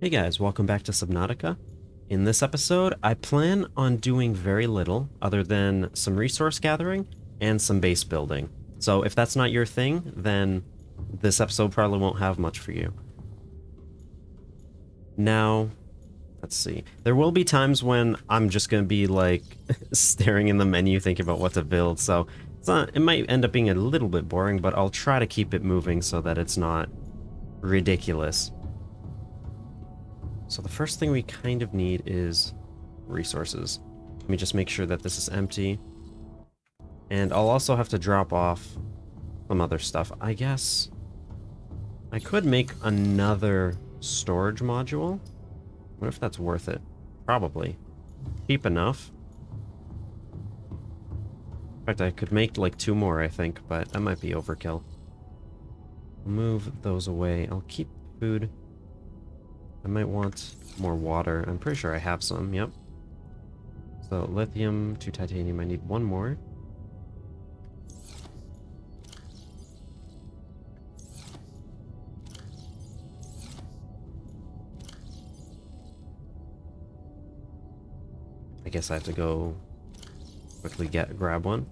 Hey guys, welcome back to Subnautica. In this episode, I plan on doing very little other than some resource gathering and some base building. So if that's not your thing, then this episode probably won't have much for you. Now, let's see. There will be times when I'm just going to be like staring in the menu thinking about what to build, so it might end up being a little bit boring, but I'll try to keep it moving so that it's not ridiculous. So the first thing we kind of need is resources. Let me just make sure that this is empty. And I'll also have to drop off some other stuff. I guess I could make another storage module. What if that's worth it? Probably. Cheap enough. In fact, I could make like 2 more, I think, but that might be overkill. Move those away. I'll keep food. I might want more water. I'm pretty sure I have some, yep. So, lithium to titanium. I need 1 more. I guess I have to go quickly grab one.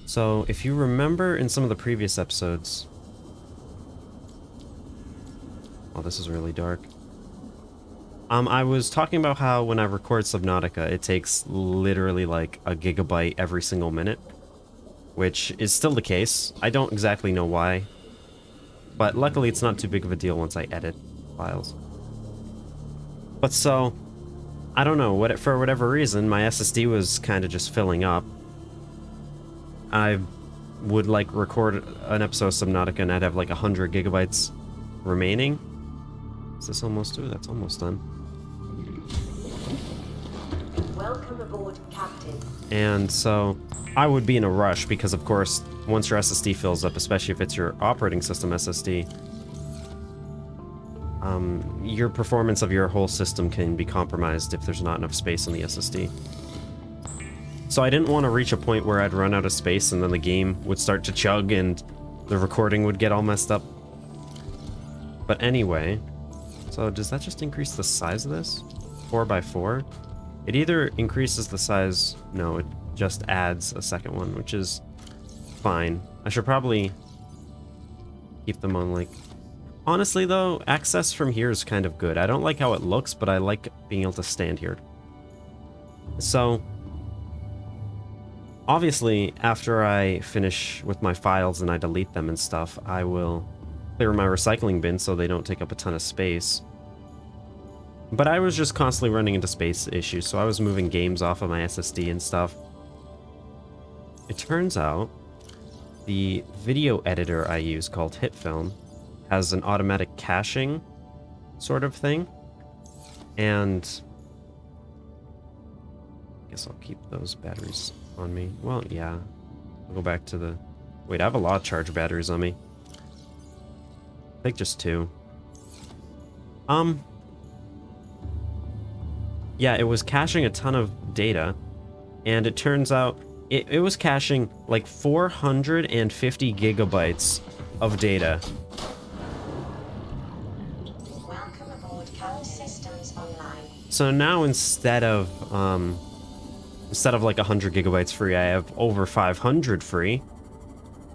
So, if you remember in some of the previous episodes... Oh, this is really dark. I was talking about how when I record Subnautica, it takes literally like a gigabyte every single minute, which is still the case. I don't exactly know why, but luckily it's not too big of a deal once I edit files. But so, I don't know, for whatever reason, my SSD was kind of just filling up. I would like record an episode of Subnautica and I'd have like 100 gigabytes remaining. Is this almost due? That's almost done. Welcome aboard, Captain. And so I would be in a rush because, of course, once your SSD fills up, especially if it's your operating system SSD, your performance of your whole system can be compromised if there's not enough space on the SSD. So I didn't want to reach a point where I'd run out of space and then the game would start to chug and the recording would get all messed up. But anyway... So does that just increase the size of this? 4x4? It either increases the size... No, it just adds a second one, which is fine. I should probably keep them on, like... Honestly, though, access from here is kind of good. I don't like how it looks, but I like being able to stand here. So... Obviously, after I finish with my files and I delete them and stuff, I will... clear my recycling bin so they don't take up a ton of space. But I was just constantly running into space issues, so I was moving games off of my SSD and stuff. It turns out the video editor I use called HitFilm has an automatic caching sort of thing. And I guess I'll keep those batteries on me. Well, yeah. I'll go back to the... Wait, I have a lot of charge batteries on me. I think just 2. Yeah, it was caching a ton of data, and it turns out it was caching like 450 gigabytes of data. Welcome aboard, Captain. Systems online. So now instead of like 100 gigabytes free, I have over 500 free.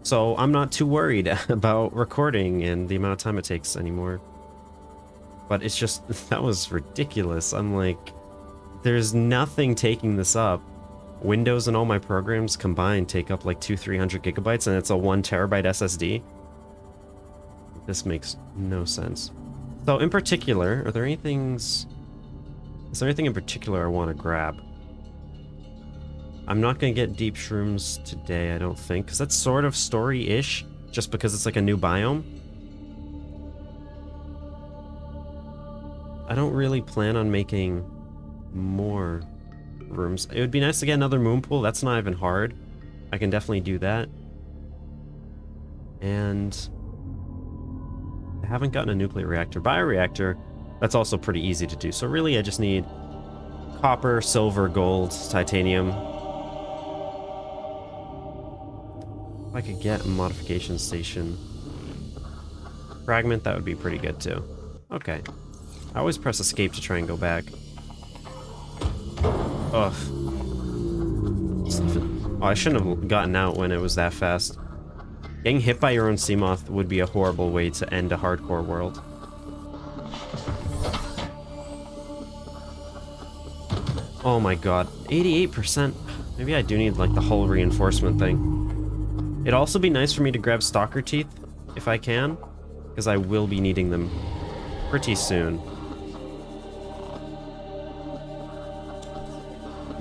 So I'm not too worried about recording and the amount of time it takes anymore. But it's just, that was ridiculous. I'm like, there's nothing taking this up. Windows and all my programs combined take up like 200-300 gigabytes and it's a 1 terabyte SSD. This makes no sense. So in particular, is there anything in particular I want to grab? I'm not going to get deep shrooms today, I don't think, because that's sort of story-ish, just because it's like a new biome. I don't really plan on making more rooms. It would be nice to get another moon pool. That's not even hard. I can definitely do that. And I haven't gotten a nuclear reactor. Bioreactor, that's also pretty easy to do. So really, I just need copper, silver, gold, titanium. If I could get a modification station fragment, that would be pretty good too. Okay. I always press escape to try and go back. Ugh. Oh, I shouldn't have gotten out when it was that fast. Getting hit by your own sea moth would be a horrible way to end a hardcore world. Oh my god. 88%. Maybe I do need like the whole reinforcement thing. It'd also be nice for me to grab stalker teeth if I can, because I will be needing them pretty soon.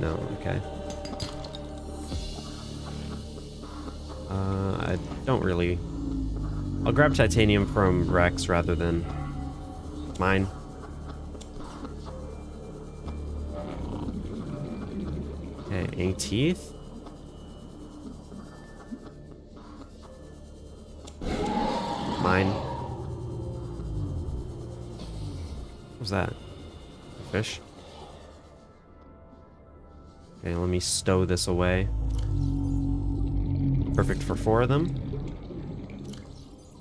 No, okay. I don't really... I'll grab titanium from Rex rather than mine. Okay, any teeth? Mine. What was that? A fish? Okay, let me stow this away. Perfect for 4 of them.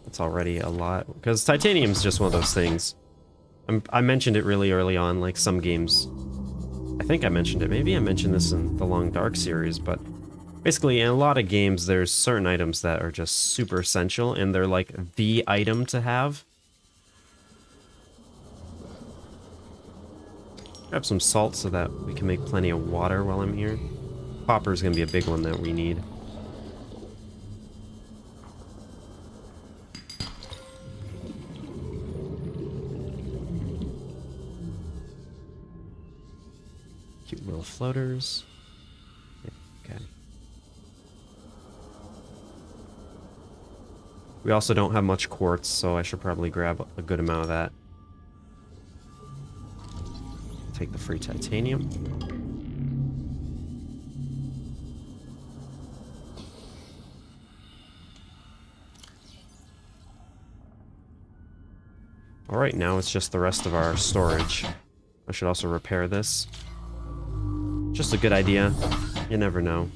That's already a lot. Because titanium's just one of those things. I mentioned it really early on, like some games. I think I mentioned it. Maybe I mentioned this in the Long Dark series, but basically in a lot of games, there's certain items that are just super essential, and they're like the item to have. Grab some salt so that we can make plenty of water while I'm here. Popper's gonna be a big one that we need. Cute little floaters. Okay. We also don't have much quartz, so I should probably grab a good amount of that. Take the free titanium. Alright, now it's just the rest of our storage. I should also repair this. Just a good idea. You never know.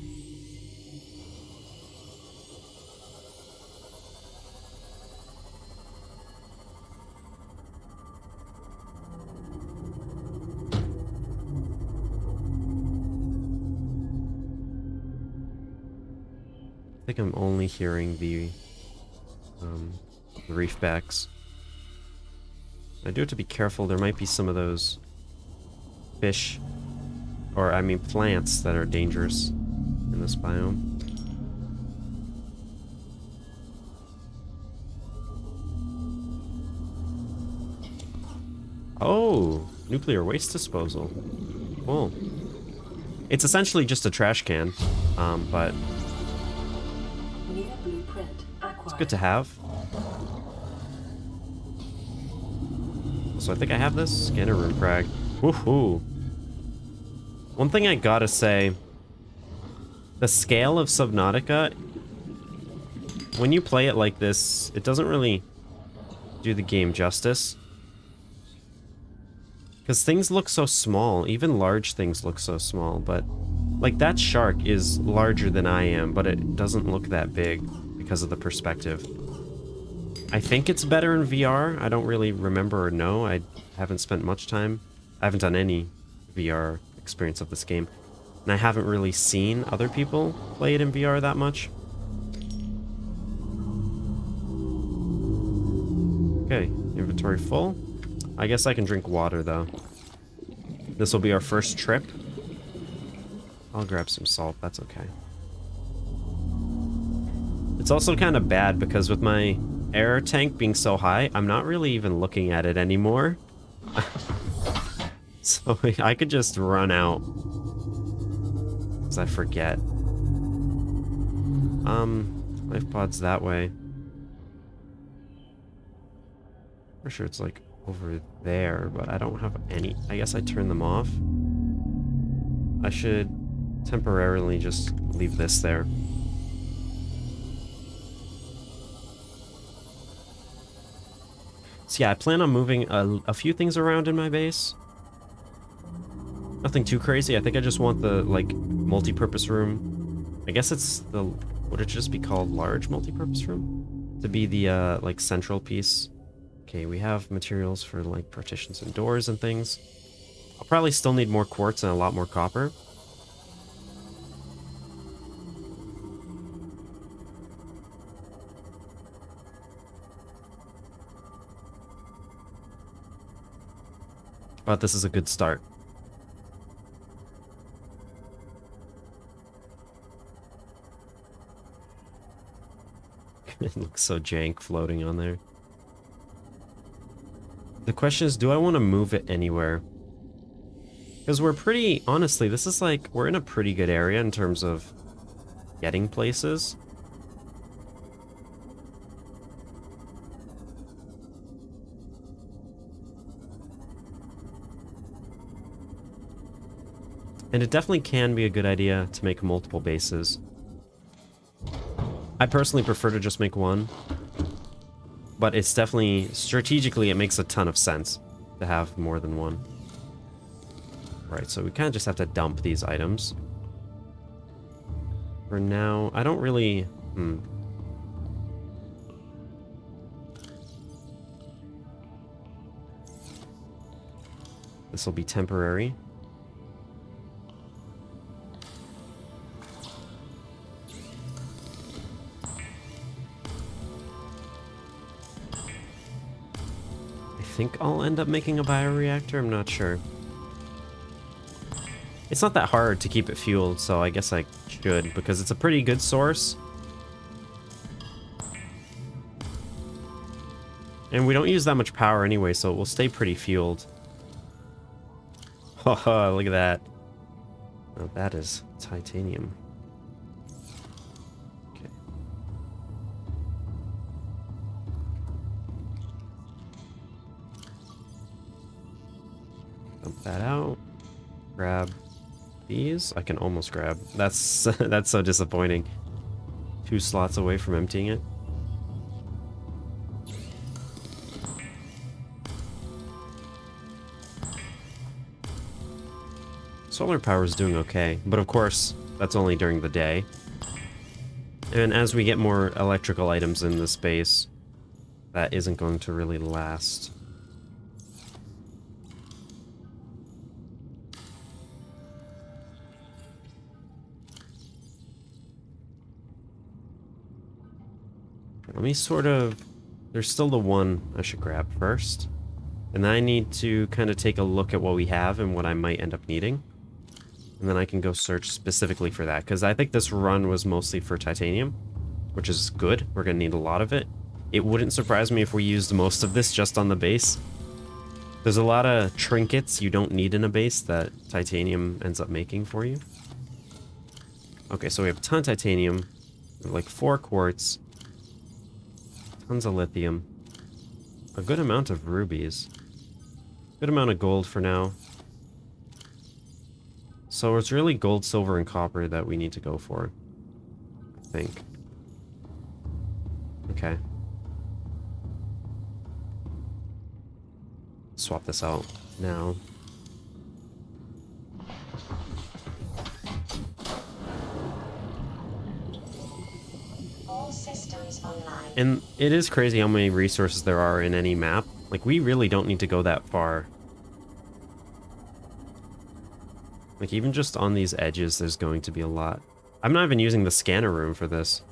I think I'm only hearing the reefbacks. I do have to be careful. There might be some of those fish, or I mean plants, that are dangerous in this biome. Oh, nuclear waste disposal. Cool. It's essentially just a trash can, but it's good to have. So I think I have this. Scanner room frag. Woohoo! One thing I gotta say, the scale of Subnautica, when you play it like this, it doesn't really do the game justice. Because things look so small, even large things look so small, but like that shark is larger than I am, but it doesn't look that big because of the perspective. I think it's better in VR. I don't really remember or know. I haven't spent much time. I haven't done any VR experience of this game. And I haven't really seen other people play it in VR that much. Okay, inventory full. I guess I can drink water though. This will be our first trip. I'll grab some salt, that's okay. It's also kind of bad because with my air tank being so high, I'm not really even looking at it anymore. So I could just run out. Because I forget. Life pod's that way. Pretty sure it's like over there, but I don't have any. I guess I turn them off. I should temporarily just leave this there. So yeah, I plan on moving a few things around in my base. Nothing too crazy. I think I just want the, like, multi-purpose room. I guess it's the... Would it just be called large multi-purpose room? To be the, like, central piece Okay, we have materials for like partitions and doors and things. I'll probably still need more quartz and a lot more copper. But this is a good start. It looks so jank floating on there. The question is, do I want to move it anywhere? Because we're pretty, honestly, this is like, we're in a pretty good area in terms of getting places. And it definitely can be a good idea to make multiple bases. I personally prefer to just make one. But it's definitely, strategically, it makes a ton of sense to have more than one. Right, so we kind of just have to dump these items. For now, I don't really... This will be temporary. I think I'll end up making a bioreactor, I'm not sure. It's not that hard to keep it fueled, so I guess I should, because it's a pretty good source. And we don't use that much power anyway, so it will stay pretty fueled. Haha, look at that. Oh, that is titanium. Okay. Dump that out. Grab these. I can almost grab. That's that's so disappointing. 2 slots away from emptying it. Solar power is doing okay, but of course, that's only during the day. And as we get more electrical items in this base, that isn't going to really last. Let me sort of... There's still the one I should grab first. And then I need to kind of take a look at what we have and what I might end up needing. And then I can go search specifically for that. Because I think this run was mostly for titanium, which is good. We're going to need a lot of it. It wouldn't surprise me if we used most of this just on the base. There's a lot of trinkets you don't need in a base that titanium ends up making for you. Okay, so we have a ton of titanium. We have like 4 quartz. Tons of lithium. A good amount of rubies. Good amount of gold for now. So it's really gold, silver, and copper that we need to go for, I think. Okay. Swap this out now. All systems online. And it is crazy how many resources there are in any map. Like, we really don't need to go that far. Like, even just on these edges, there's going to be a lot. I'm not even using the scanner room for this.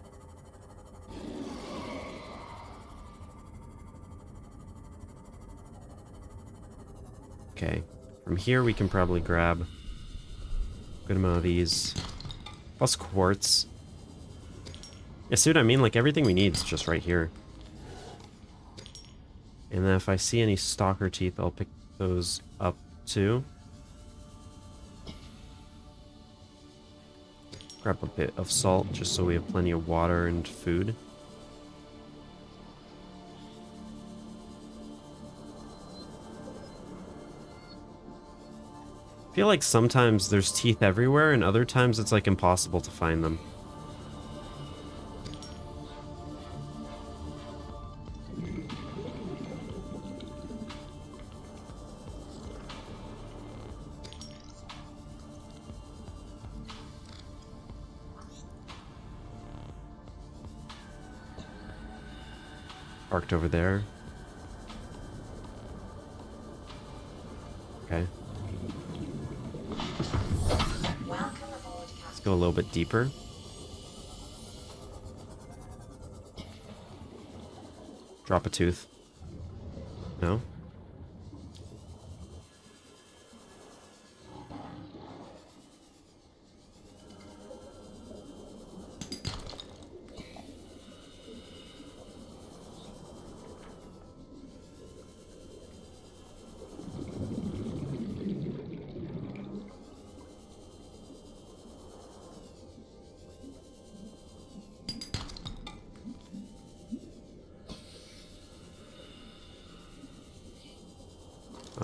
Okay. From here, we can probably grab a good amount of these. Plus quartz. Yeah, see what I mean? Like, everything we need is just right here. And then if I see any stalker teeth, I'll pick those up too. Grab a bit of salt just so we have plenty of water and food. I feel like sometimes there's teeth everywhere and other times it's like impossible to find them. Parked over there. Okay. Welcome aboard, Let's Captain. go a little bit deeper. Drop a tooth. No?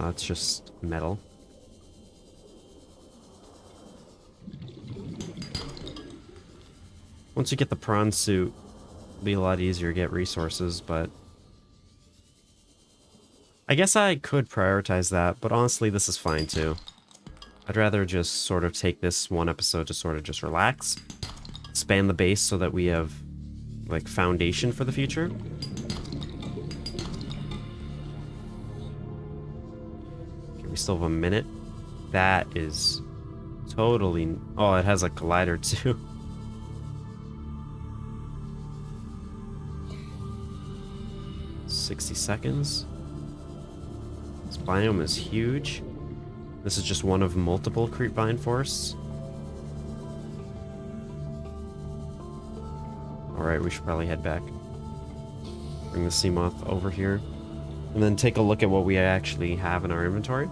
It's just metal. Once you get the prawn suit, it'll be a lot easier to get resources, but I guess I could prioritize that, but honestly, this is fine too. I'd rather just sort of take this one episode to sort of just relax, expand the base so that we have, like, foundation for the future. Okay, we still have a minute. That is totally... Oh, it has a collider too. $60 seconds. This biome is huge. This is just one of multiple creep vine forests. Alright, we should probably head back. Bring the sea moth over here. And then take a look at what we actually have in our inventory.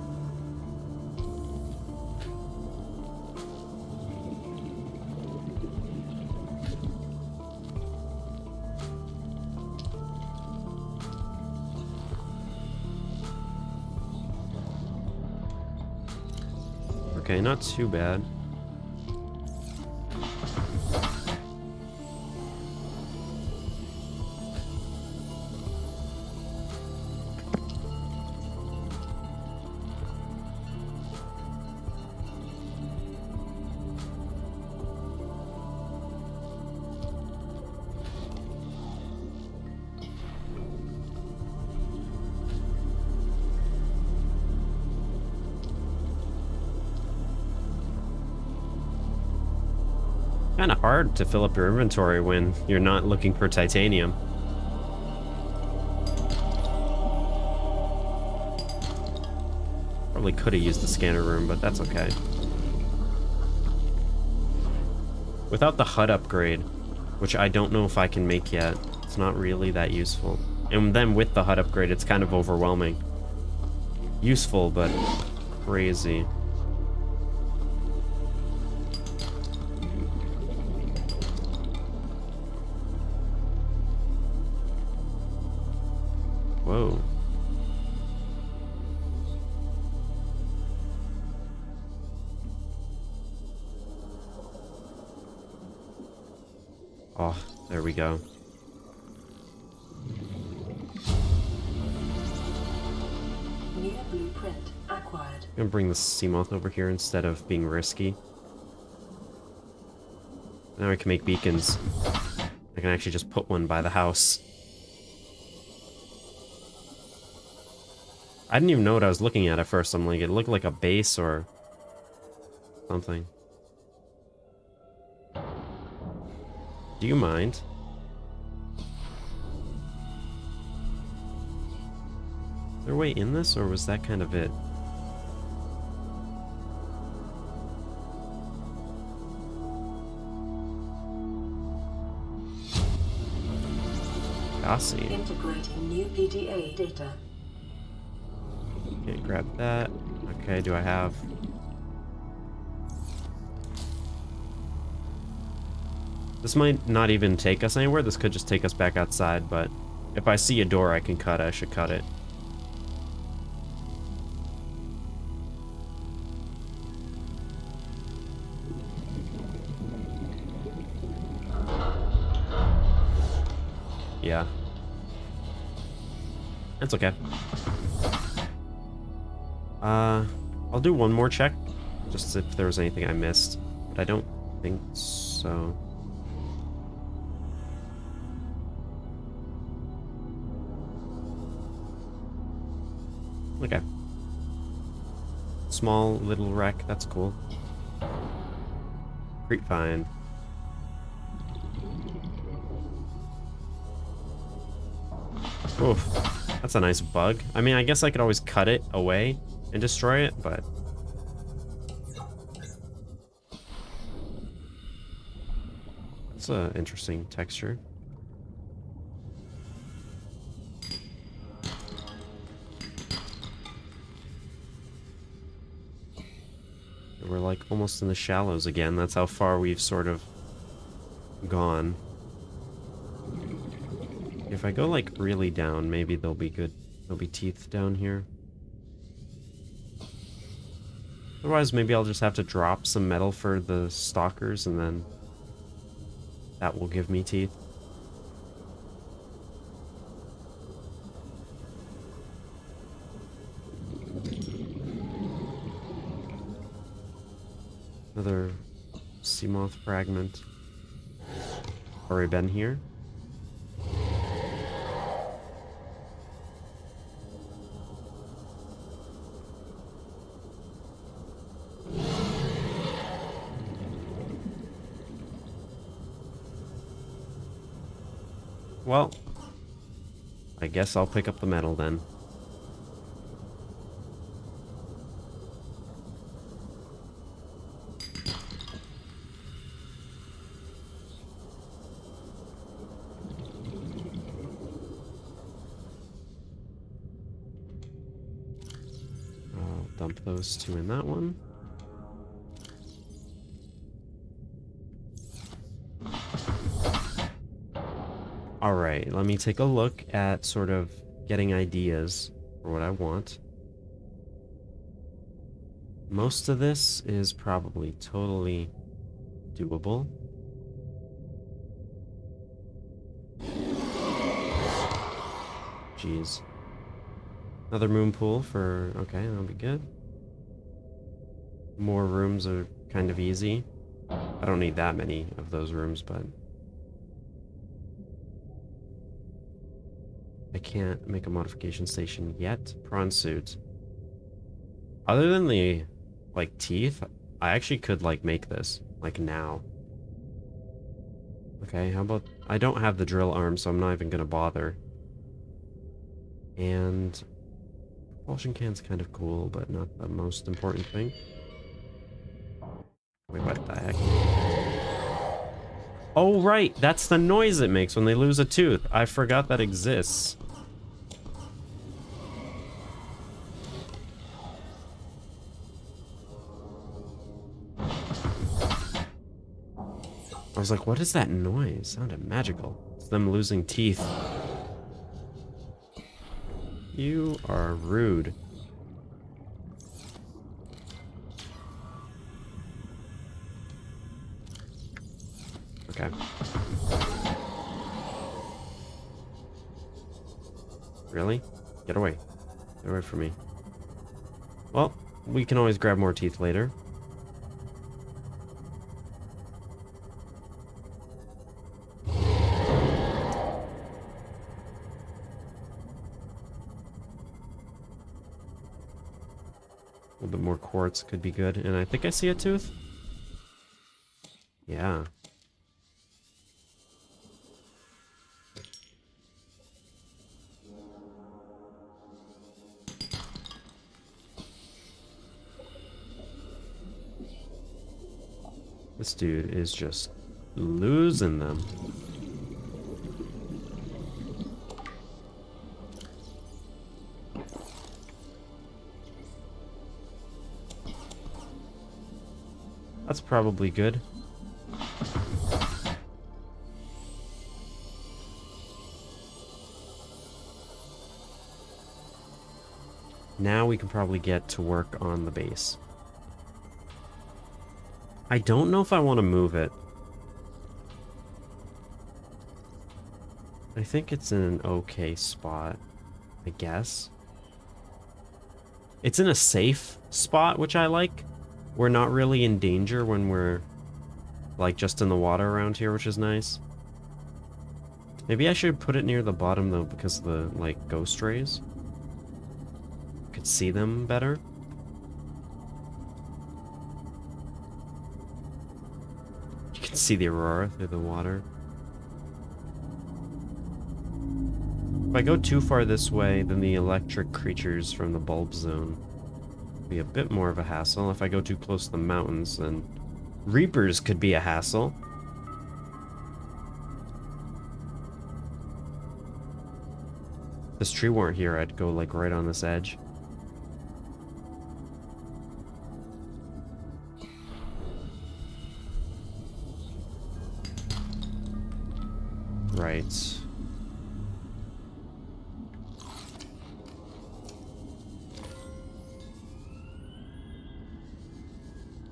Okay, not too bad. Kind of hard to fill up your inventory when you're not looking for titanium. Probably could have used the scanner room, but that's okay. Without the HUD upgrade, which I don't know if I can make yet, it's not really that useful. And then with the HUD upgrade, it's kind of overwhelming. Useful, but crazy. Whoa. Oh, there we go. New blueprint acquired. I'm gonna bring the sea moth over here instead of being risky. Now I can make beacons. I can actually just put one by the house. I didn't even know what I was looking at first. I'm like, it looked like a base or something. Do you mind? Is there a way in this, or was that kind of it? Gossie. Integrating new PDA data. Okay, grab that. Okay, do I have... This might not even take us anywhere. This could just take us back outside, but if I see a door I can cut, I should cut it. Yeah. That's okay. I'll do one more check, just if there was anything I missed, but I don't think so. Okay. Small little wreck. That's cool. Great find. Oof. That's a nice bug. I mean, I guess I could always cut it away and destroy it, but... It's an interesting texture. We're like almost in the shallows again. That's how far we've sort of gone. If I go like really down, maybe there'll be good. There'll be teeth down here. Otherwise, maybe I'll just have to drop some metal for the stalkers, and then that will give me teeth. Another sea moth fragment. Already been here. Well, I guess I'll pick up the metal then. I'll dump those two in that one. All right, let me take a look at sort of getting ideas for what I want. Most of this is probably totally doable. Jeez. Another moon pool for... Okay, that'll be good. More rooms are kind of easy. I don't need that many of those rooms, but... I can't make a modification station yet. Prawn suit. Other than the, like, teeth, I actually could, like, make this, like, now. Okay, how about... I don't have the drill arm, so I'm not even gonna bother. And... propulsion can's kind of cool, but not the most important thing. Wait, what the heck? Oh, right! That's the noise it makes when they lose a tooth. I forgot that exists. I was like, what is that noise? It sounded magical. It's them losing teeth. You are rude. Okay. Really? Get away. Get away from me. Well, we can always grab more teeth later. A little bit more quartz could be good. And I think I see a tooth. Yeah. This dude is just losing them. That's probably good. Now we can probably get to work on the base. I don't know if I want to move it. I think it's in an okay spot, I guess. It's in a safe spot, which I like. We're not really in danger when we're, like, just in the water around here, which is nice. Maybe I should put it near the bottom, though, because of the, like, ghost rays. Could see them better. can see the aurora through the water. If I go too far this way, then the electric creatures from the bulb zone will be a bit more of a hassle. If I go too close to the mountains, then reapers could be a hassle. If this tree weren't here, I'd go like right on this edge. Right.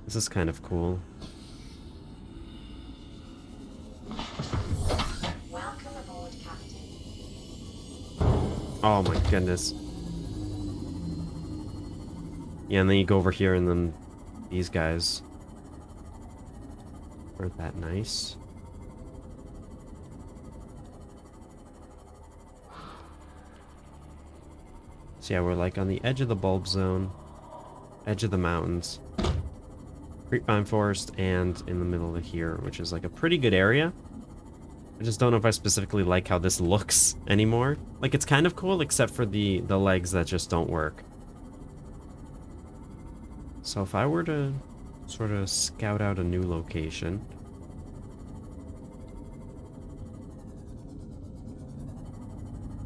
This is kind of cool. Welcome aboard, Captain. Oh my goodness. Yeah, and then you go over here and then these guys aren't that nice. So yeah, we're like on the edge of the bulb zone, edge of the mountains, creepvine forest, and in the middle of here, which is like a pretty good area. I just don't know if I specifically like how this looks anymore. Like, it's kind of cool, except for the legs that just don't work. So if I were to sort of scout out a new location,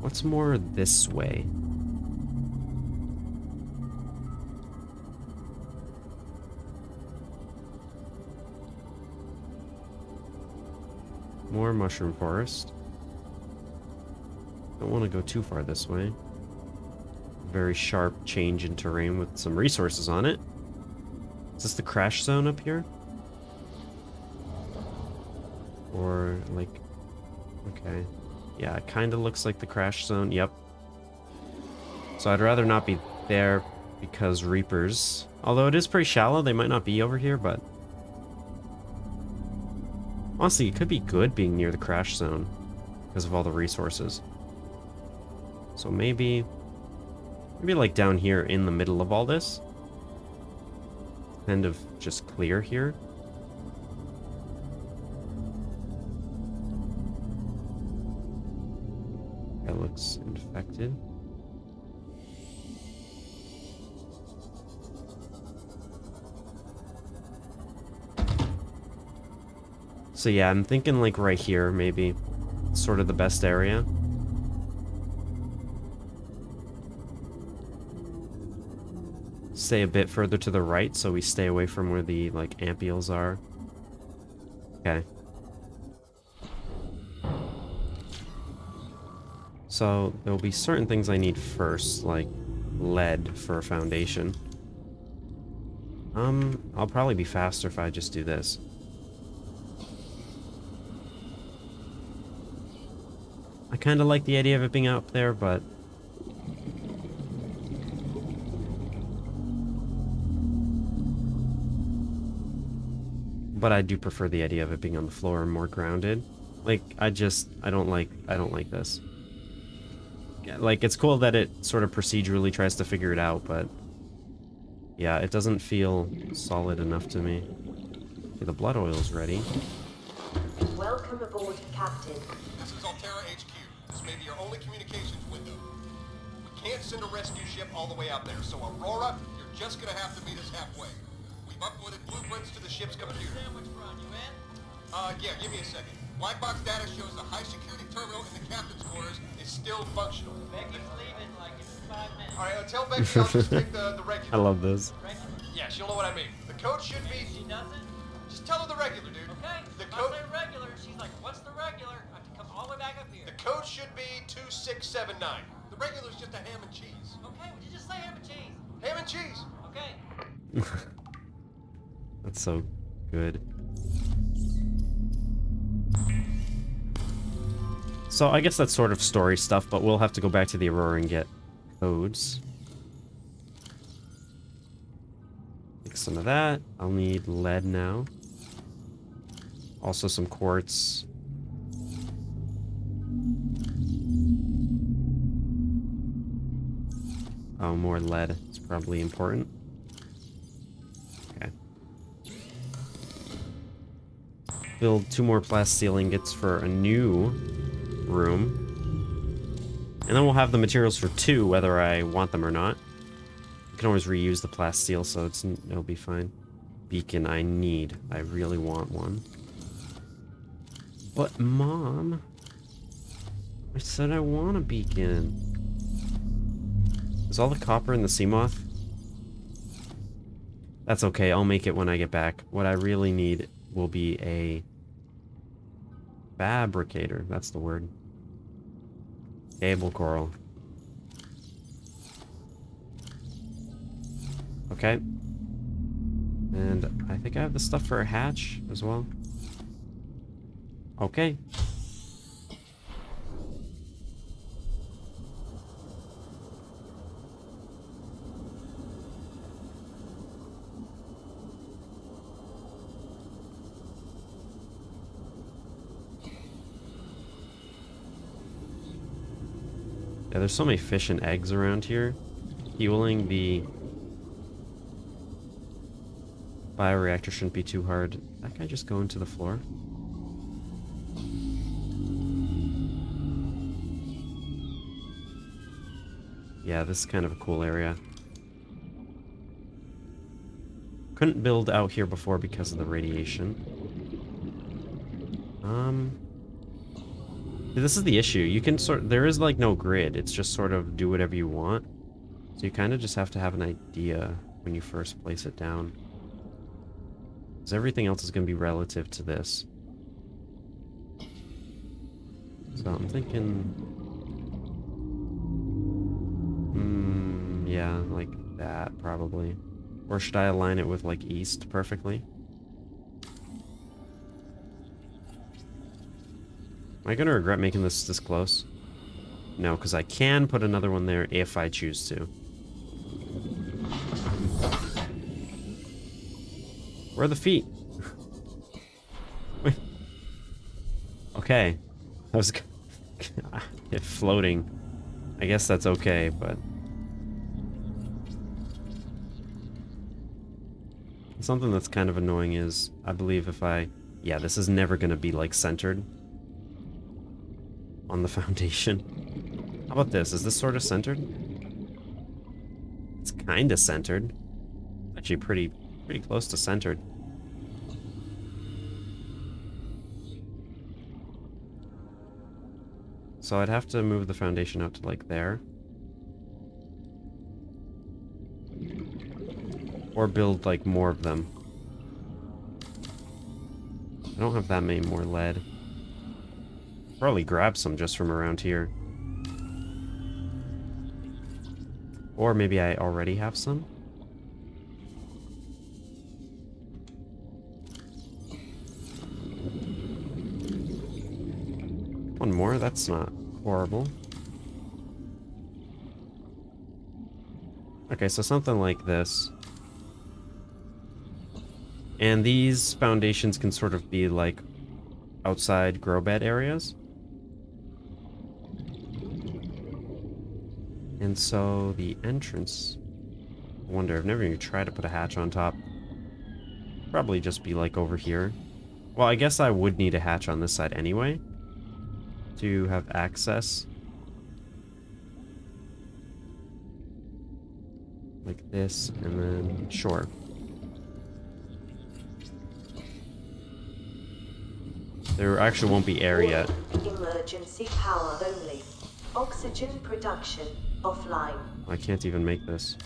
what's more this way? More mushroom forest. Don't want to go too far this way. Very sharp change in terrain with some resources on it. Is this the crash zone up here? Or like, okay. Yeah, it kind of looks like the crash zone. Yep. So I'd rather not be there because reapers, although it is pretty shallow, they might not be over here, but honestly, it could be good being near the crash zone because of all the resources. So maybe like down here in the middle of all this. Kind of just clear here. That looks infected. So yeah, I'm thinking like right here, maybe. Sort of the best area. Stay a bit further to the right so we stay away from where the like ampules are. Okay. So there'll be certain things I need first, like lead for a foundation. I'll probably be faster if I just do this. I kind of like the idea of it being up there, but I do prefer the idea of it being on the floor and more grounded. Like, I don't like this. Yeah, like, it's cool that it sort of procedurally tries to figure it out, but yeah, it doesn't feel solid enough to me. Okay, the blood oil's ready. Welcome aboard, Captain. This is Altera HQ. This may be your only communications window. We can't send a rescue ship all the way out there, so Aurora, you're just gonna have to meet us halfway. We've uploaded blueprints to the ship's computer. Sandwich run, you in? Yeah, give me a second. Black box data shows the high security terminal in the captain's quarters is still functional. Becky's leaving like in 5 minutes. Alright, tell Becky I'll just take the regular. I love this. Regular? Yeah, she'll know what I mean. The code should be... She doesn't? Just tell her the regular, dude. Okay. The If code... I say regular, she's like, what's the regular? I have to come all the way back up here. The code should be 2679. The regular's just a ham and cheese. Okay, would you just say ham and cheese? Ham and cheese! Okay. That's so good. So I guess that's sort of story stuff, but we'll have to go back to the Aurora and get codes. Take some of that. I'll need lead now. Also some quartz. Oh, more lead. It's probably important. Okay. build 2 more plasteel ingots for a new room. And then we'll have the materials for 2, whether I want them or not. I can always reuse the plasteel, so it'll be fine. Beacon I need. I really want one. But, Mom... I said I want a beacon. Is all the copper in the sea moth? That's okay, I'll make it when I get back. What I really need will be a fabricator. That's the word. Cable coral. Okay. And I think I have the stuff for a hatch as well. Okay. Yeah, there's so many fish and eggs around here. Fueling the bioreactor shouldn't be too hard. That guy just go into the floor? Yeah, this is kind of a cool area. Couldn't build out here before because of the radiation. This is the issue. You can there is like no grid. It's just sort of do whatever you want. So you kind of just have to have an idea when you first place it down. Because everything else is going to be relative to this. So I'm thinking... yeah, like that probably. Or should I align it with like east perfectly? Am I gonna regret making this close? No, because I can put another one there if I choose to. Where are the feet? Wait. Okay. That was floating. I guess that's okay, but... Something that's kind of annoying is, I believe if I... Yeah, this is never gonna be, like, centered on the foundation. How about this? Is this sort of centered? It's kind of centered. Actually, pretty close to centered. So I'd have to move the foundation out to like there. Or build like more of them. I don't have that many more lead. Probably grab some just from around here. Or maybe I already have some. One more, that's not horrible. Okay, so something like this. And these foundations can sort of be like outside grow bed areas. And so the entrance, I wonder, I've never even tried to put a hatch on top. Probably just be like over here. Well, I guess I would need a hatch on this side anyway to have access. Like this, and then sure. There actually won't be air yet. Emergency power only. Oxygen production offline. I can't even make this.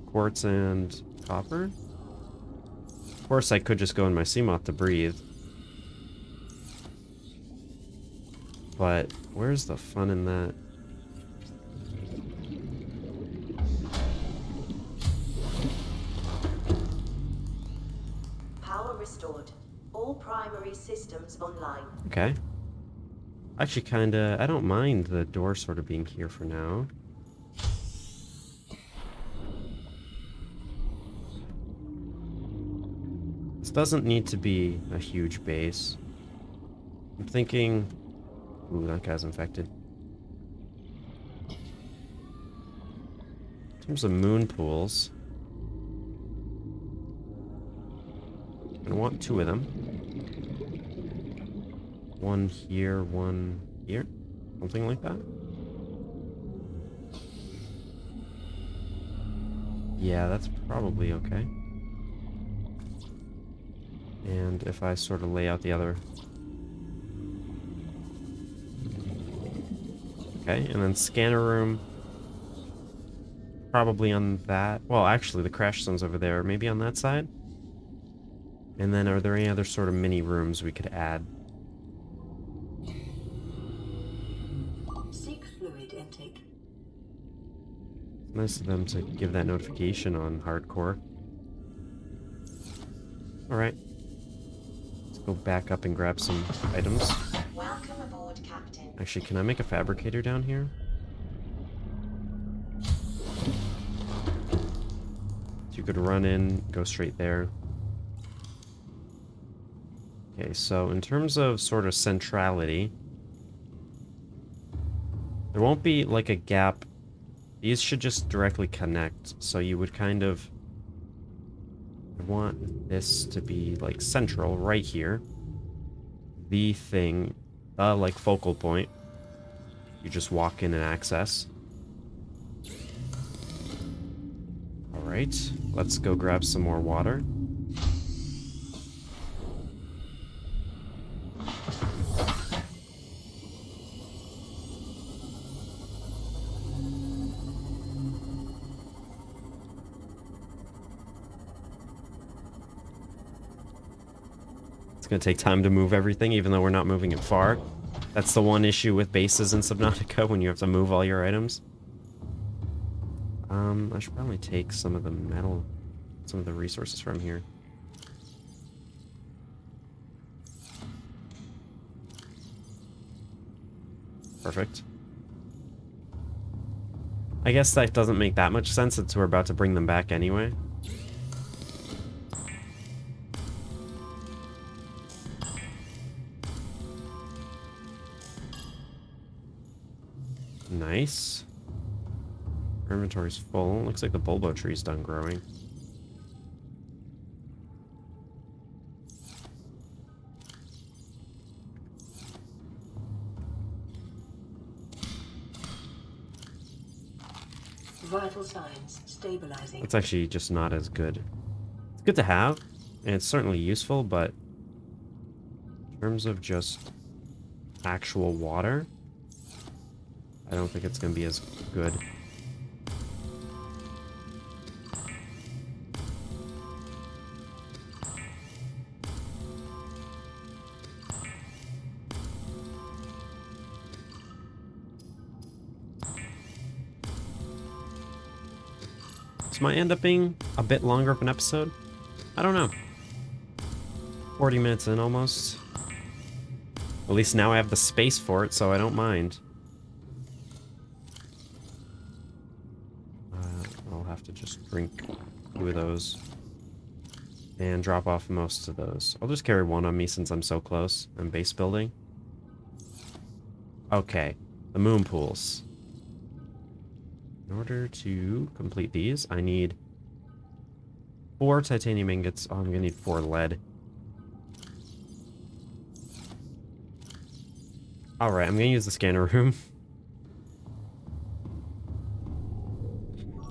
Quartz and copper? Of course I could just go in my Seamoth to breathe. But where's the fun in that? Power restored. All primary systems online. Okay. Actually, kinda, I don't mind the door sort of being here for now. This doesn't need to be a huge base. I'm thinking... Ooh, that guy's infected. In terms of moon pools... I want 2 of them. One here, one here. Something like that. Yeah, that's probably okay. And if I sort of lay out the other... Okay, and then scanner room. Probably on that... Well, actually, the crash zone's over there. Maybe on that side? And then are there any other sort of mini rooms we could add? Seek fluid intake. It's nice of them to give that notification on hardcore. Alright. Let's go back up and grab some items. Welcome aboard, Captain. Actually, can I make a fabricator down here? So you could run in, go straight there. Okay, so in terms of sort of centrality, there won't be like a gap. These should just directly connect. So you would kind of want this to be like central right here. The thing, like focal point. You just walk in and access. Alright, let's go grab some more water. It's gonna take time to move everything, even though we're not moving it far. That's the one issue with bases in Subnautica, when you have to move all your items. I should probably take some of the metal, some of the resources from here. Perfect. I guess that doesn't make that much sense since we're about to bring them back anyway. Nice. Our inventory's full. Looks like the bulbo tree's done growing. Vital signs stabilizing. It's actually just not as good. It's good to have, and it's certainly useful, but in terms of just actual water, I don't think it's going to be as good. This might end up being a bit longer of an episode. I don't know. 40 minutes in almost. At least now I have the space for it, so I don't mind. I'll have to just drink 2 of those. And drop off most of those. I'll just carry 1 on me since I'm so close. I'm base building. Okay. The moon pools. In order to complete these, I need 4 titanium ingots. Oh, I'm gonna need 4 lead. Alright, I'm gonna use the scanner room.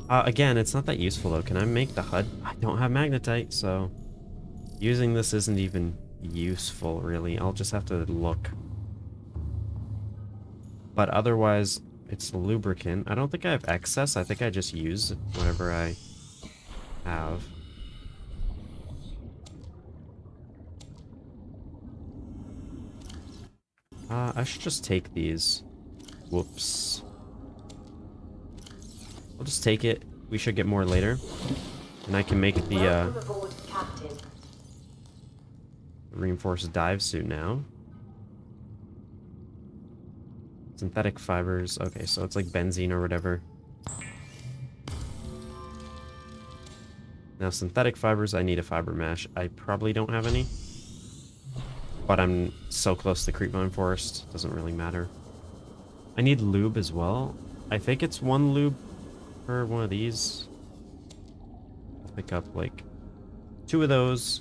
Again, it's not that useful though. Can I make the HUD? I don't have magnetite, so using this isn't even useful, really. I'll just have to look. But otherwise, it's lubricant. I don't think I have excess. I think I just use whatever I have. I should just take these. Whoops. I'll just take it. We should get more later. And I can make the Welcome aboard, Captain. reinforced dive suit now. Synthetic fibers. Okay, so it's like benzene or whatever. Now, synthetic fibers, I need a fiber mesh. I probably don't have any. But I'm so close to creep mine forest. Doesn't really matter. I need lube as well. I think it's 1 lube per one of these. Pick up like 2 of those.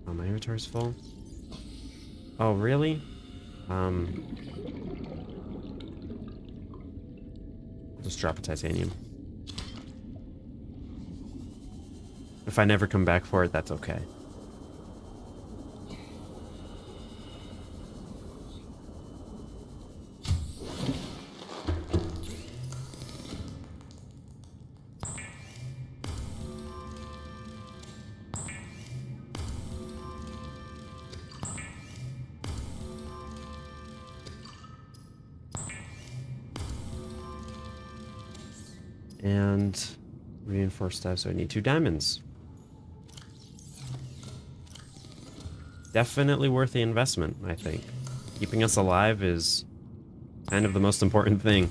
Oh, my inventory's full. Oh, really? I'll just drop a titanium. If I never come back for it, that's okay. And reinforced stuff, so I need 2 diamonds. Definitely worth the investment, I think. Keeping us alive is kind of the most important thing.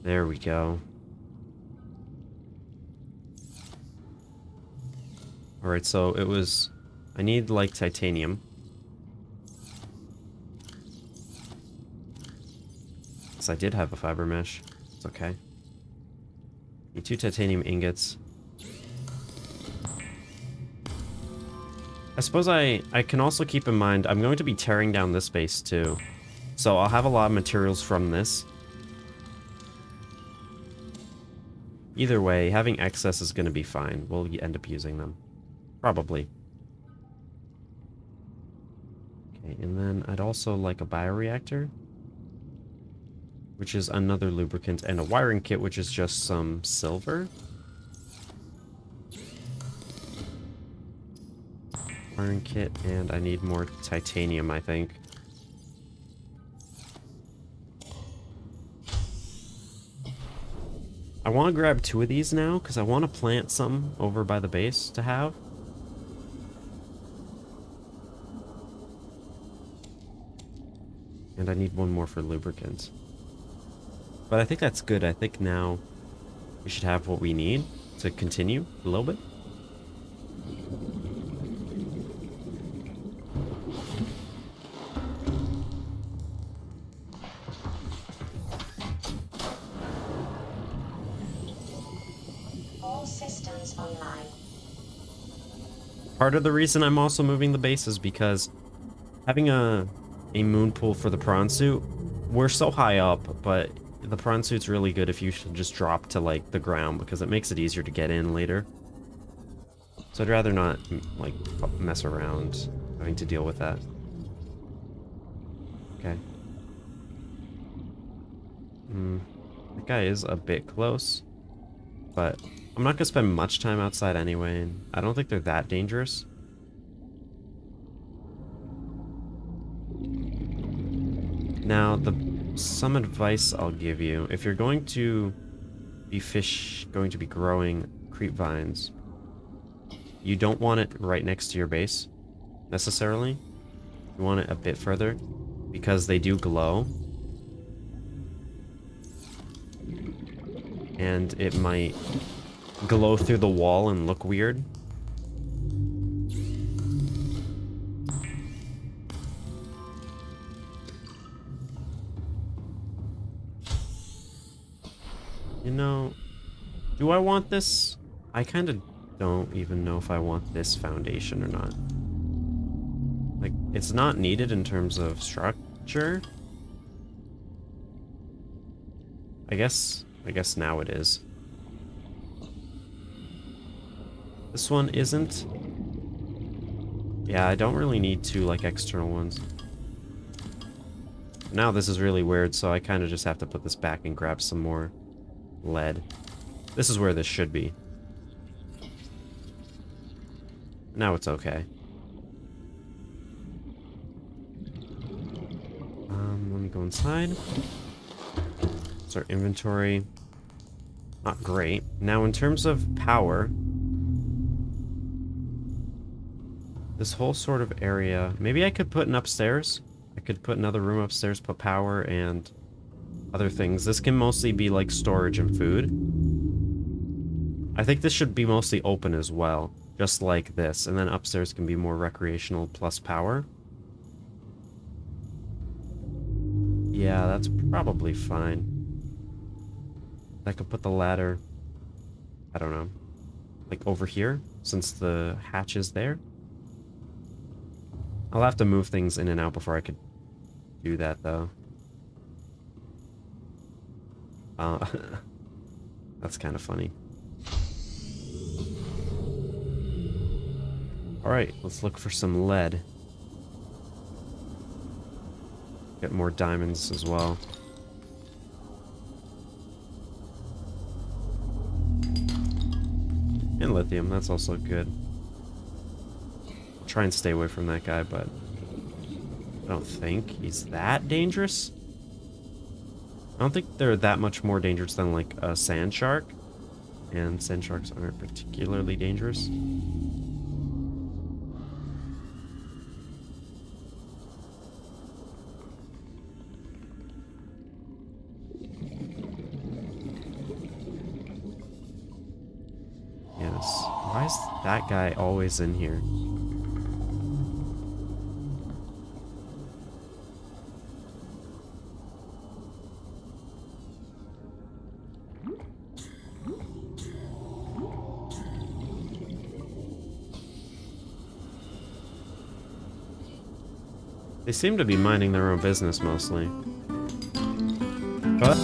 There we go. Alright, so it was... I need, like, titanium. I did have a fiber mesh. It's okay. Need 2 titanium ingots. I suppose I can also keep in mind I'm going to be tearing down this base too. So I'll have a lot of materials from this. Either way, having excess is going to be fine. We'll end up using them. Probably. Okay, and then I'd also like a bioreactor, which is another lubricant, and a wiring kit, which is just some silver. Wiring kit, and I need more titanium, I think. I want to grab 2 of these now, because I want to plant some over by the base to have. And I need 1 more for lubricant. But I think that's good. I think now we should have what we need to continue a little bit. All systems online. Part of the reason I'm also moving the base is because having a moon pool for the prawn suit, we're so high up, but the prawn suit's really good if you should just drop to, like, the ground, because it makes it easier to get in later. So I'd rather not, like, mess around having to deal with that. Okay. That guy is a bit close, but I'm not gonna spend much time outside anyway, and I don't think they're that dangerous. Now, some advice I'll give you. If you're going to be growing creep vines, you don't want it right next to your base, necessarily. You want it a bit further, because they do glow. And it might glow through the wall and look weird. You know, do I want this? I kind of don't even know if I want this foundation or not. Like, it's not needed in terms of structure. I guess now it is. This one isn't. Yeah, I don't really need 2, like, external ones. Now this is really weird, so I kind of just have to put this back and grab some more lead. This is where this should be. Now it's okay. Let me go inside. It's our inventory. Not great. Now, in terms of power, this whole sort of area, maybe I could put an upstairs. I could put another room upstairs, put power and other things. This can mostly be like storage and food. I think this should be mostly open as well, just like this. And then upstairs can be more recreational plus power. Yeah, that's probably fine. I could put the ladder, I don't know, like over here, since the hatch is there. I'll have to move things in and out before I could do that, though. That's kind of funny. Alright, let's look for some lead. Get more diamonds as well. And lithium, that's also good. I'll try and stay away from that guy, but I don't think he's that dangerous. I don't think they're that much more dangerous than like a sand shark. And sand sharks aren't particularly dangerous. Yes. Why is that guy always in here? They seem to be minding their own business mostly. But